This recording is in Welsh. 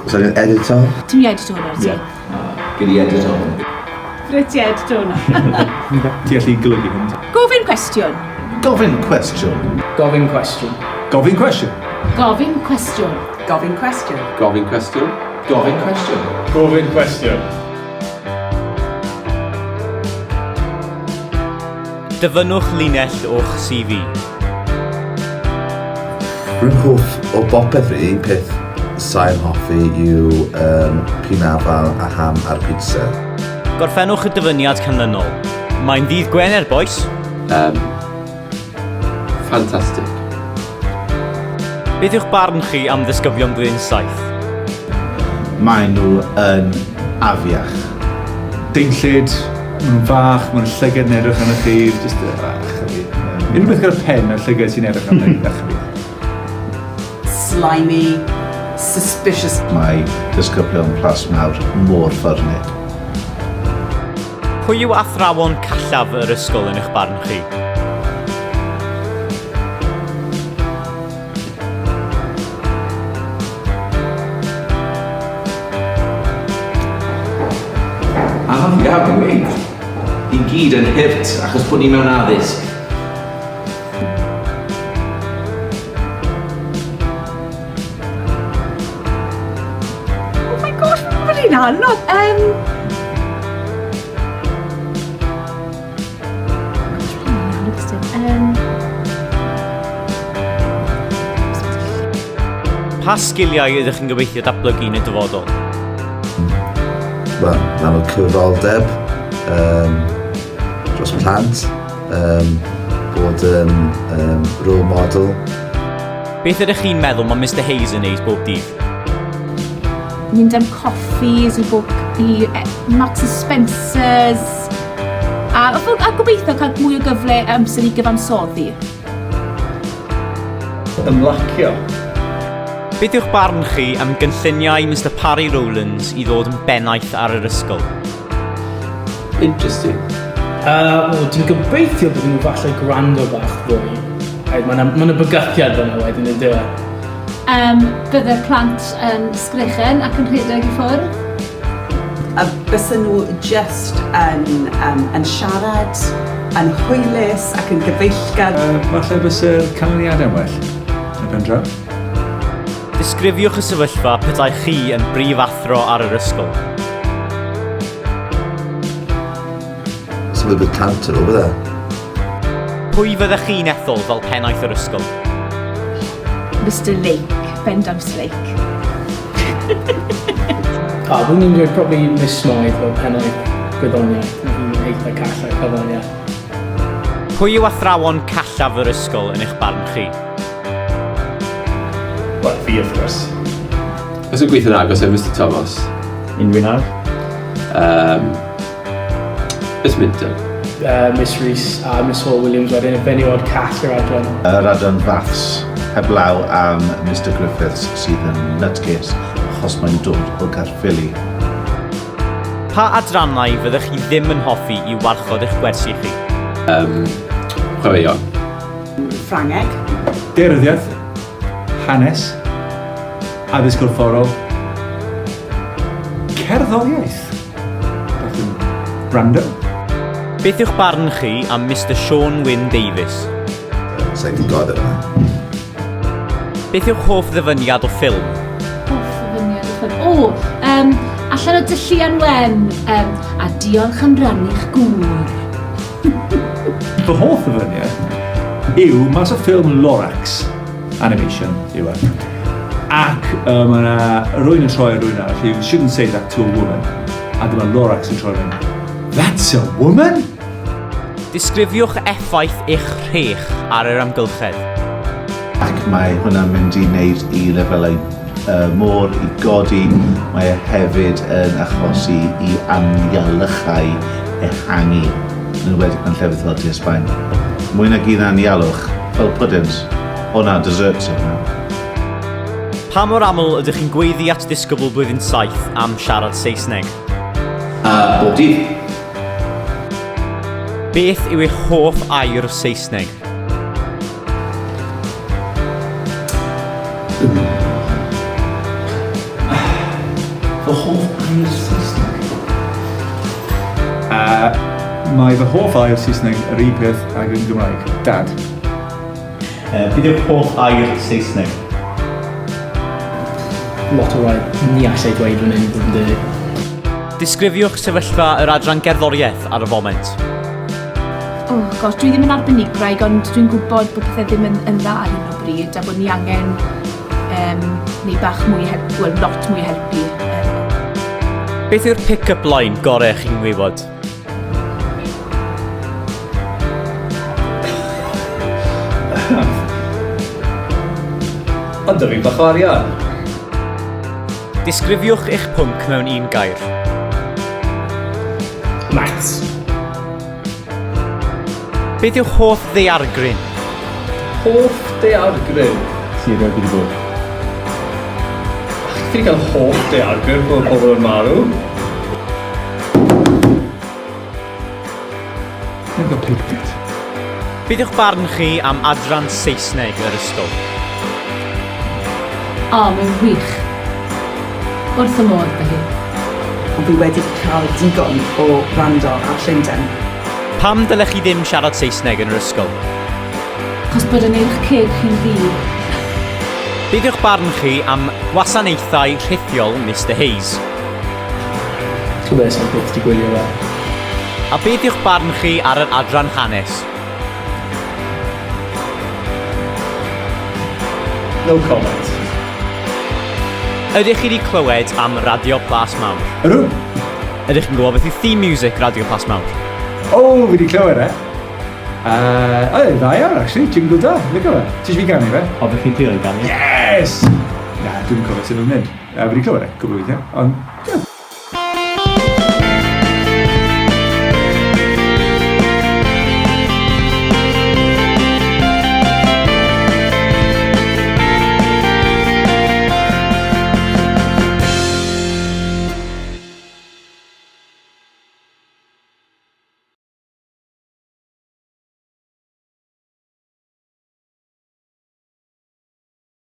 Oes angen editor? Ti'n mi editor ar ti? Gyd i editor. Rydw ti editor na. Ti allu golygu hwn? Gofyn cwestiwn. Gofyn cwestiwn. Gofyn cwestiwn. Gofyn cwestiwn. Gofyn cwestiwn. Gofyn cwestiwn. Gofyn cwestiwn. Gofyn cwestiwn. Gofyn cwestiwn. Dyfynnwch linell o'ch CV. Rwy'n hoff o bopeth fi, peth sa'n hoffi yw pinafal a ham ar pizza. Gorffennwch y dyfyniad canlynol. Mae'n ddydd Gwener, bois. Ffantastig. Beth yw'ch barn chi am ddisgyblion blwyddyn 7? Maen nhw yn afiach. Deinllyd, maen nhw'n fach, maen nhw'n llygad yn edrych arno chi, just unrhyw beth gyda'r pen a'r llygad sy'n edrych arno chi. Slimy, suspicious. Mae disgyblion Plasmawr mor ffyrnig. Pwy yw athrawon callaf yr ysgol yn eich barn chi? Anodd iawn i weid. I gyd yn hyrt achos bod ni mewn addysg. Oh my gosh, mae'n rhaid anodd. Pa sgiliau ydych chi'n gobeithio datblygu yn y dyfodol? Wel, na'n o cyfroldeb, dros plant, bod yn role model. Beth ydych chi'n meddwl mae Mr Hayes yn neud bob dydd? Mynd am coffees i Marks and Spencers. A gobeithio cael mwy o gyfle amser i gyfansoddi. Ymlacio. Beth yw'ch barn chi am gynlluniau Mr Parry Rowlands i ddod yn bennaeth ar yr ysgol? Interesting. Dwi'n gobeithio bod nhw falle gwrando bach fwy. Mae'n bygythiad fyna wedyn yn dywe. Bydde'r plant yn sgrechen ac yn rhedeg i ffwrdd. A bysyn nhw just yn siarad, yn hwylus ac yn gyfeillgar. Falle bys yr canlyniadau'n well, yn y pen draw. Disgrifiwch y sefyllfa petai chi yn brif athro ar yr ysgol. So bydd cantor o bydde? Pwy fyddech chi'n ethol fel pennaeth yr ysgol? Mr Lake, bendant Lake. Dwi'n ni'n dweud probably Miss Smythe fel pennaeth gwyddoniaeth. Mae'n eitha callaf cyfaniad. Pwy yw athrawon callaf yr ysgol yn eich barn chi? Wel, fi wrth gwrs. Os yw'n gweithio'n agos e Mr Thomas? Unrhyw nawr? Miss Minton? Miss Rees a Miss Hall Williams wedyn, y fenywod call yr adran. Yr adran faths, heblaw am Mr Griffiths sydd yn nutcase achos mae'n dod o Gaerffili. Pa adrannau fyddech chi ddim yn hoffi i warchod eich gwersi chi? Chwaraeon. Ffrangeg. Deiryddiaeth, hanes, addysg corfforol, cerddoriaeth, beth yn random. Beth yw'ch barn chi am Mr Sean Wyn Davies? Sa'n di god yna. Beth yw'ch hoff ddyfyniad o ffilm? Hoff ddyfyniad o ffilm. Allan o dylluan wen, a diolch am rannu'ch gŵr. Fy hoff ddyfyniad yw mas o ffilm Lorax, animation, yw e. Ac mae yna rhywun yn troi ar rhywun arall, you shouldn't say that to a woman. A dyma Lorax yn troi ar that's a woman? Disgrifiwch effaith eich rhech ar yr amgylchedd. Ac mae hwnna'n mynd i wneud i lefelau môr i godi. Mae e hefyd yn achosi i anialachau ehangu yn wedi mewn llefydd fel tu Esbaen. Mwy nag un anialwch, fel puddings, hwnna desserts yna. Pa mor aml ydych chi'n gweiddi at disgybl blwyddyn 7 am siarad Saesneg? Bob dydd. Beth yw eich hoff air Saesneg? Saesneg. Mae fy hoff air Saesneg yr un peth ag yn Gymraeg. Dad. Beth yw'ch hoff air Saesneg? Lot o rai ni allai dweud yn un yn dy. Disgrifiwch sefyllfa yr adran gerddoriaeth ar y foment. Gosh, dwi ddim yn arbenigwraig, ond dwi'n gwybod bod pethau ddim yn dda ar hyn o bryd, a bod ni angen neu bach mwy helpu, wel, lot mwy helpu. Beth yw'r pick-up line gorau chi'n gwybod? Ond da fi bach o arian. Disgrifiwch eich pwnc mewn un gair. Maths. Beth yw'ch hoff ddaeargryn? Hoff daeargryn. Sydd wedi bod? Fi wedi cael hoff daeargryn bod pobl yn marw. Dwi'n cael picked it. Beth yw'ch barn chi am adran Saesneg yr ysgol? Mae'n wych. Wrth y modd, felly. Ond fi wedi cael digon o rando ar Llundain. Pam dylech chi ddim siarad Saesneg yn yr ysgol? Achos bod yn eich ceg chi'n ddi. Beth yw'ch barn chi am gwasanaethau rhithiol Mr Hayes? Clywes am beth di gwylio fe. A beth yw'ch barn chi ar yr adran hanes? No comment. Ydych chi wedi clywed am Radio Plasmawr? Ydw? Ydych chi'n gwybod beth yw theme music Radio Plasmawr? O, fi wedi clywed e. Dda iawn, actually. Jingle da. Lygo fe. Ti eisiau fi ganu fe? Hoffech chi prio i ganu? Yes! Na, dwi'n cofio sy'n nhw'n mynd. Fi wedi clywed e, gwbl weithiau. Ond,